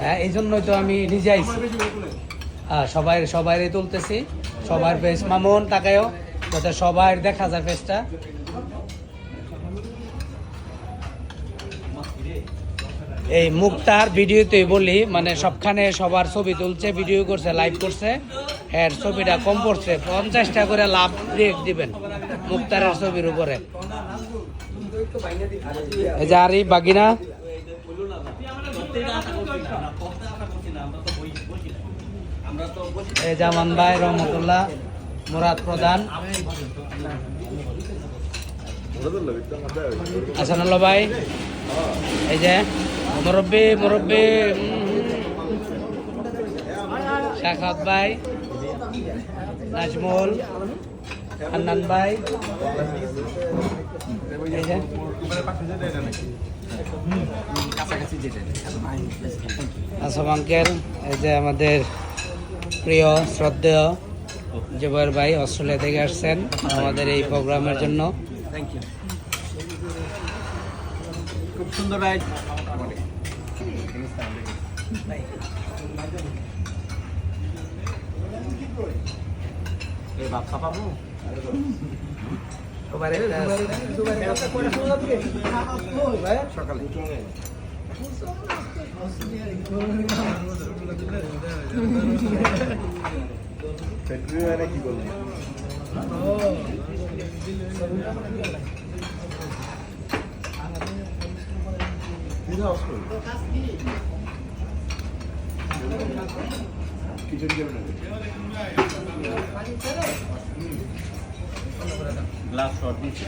হ্যাঁ, এই জন্যই তো আমি নিজে আইছি। সবাই তুলতেছি, সবার ফেস। মামুন তাকায়ও, যাতে সবাই দেখা যায় ফেসটা। এই মুক্তার ভিডিওতেই বলি, মানে সবখানে সবার ছবি তুলছে, ভিডিও করছে, লাইভ করছে। এর ছবিটা কম পড়ছে, 50টা করে লাভ দিবেন মুক্তারের ছবির উপরে। এই যে আরি বাগিনা, এই জামান ভাই, রহমতুল্লাহ, মুরাদ প্রধান, হাসানুল্লাহ ভাই, এই যে মুরব্বী শাখাত ভাই, নাজমুল, হান্নান ভাই, এই যে আসম আঙ্কেল, এই যে আমাদের প্রিয় শ্রদ্ধেয় জুবাইর ভাই অস্ট্রেলিয়া থেকে আসছেন আমাদের এই প্রোগ্রামের জন্য। Thank you. খুব সুন্দর রাইড। সকালে কি বলবো, গ্লাস শট দিচ্ছে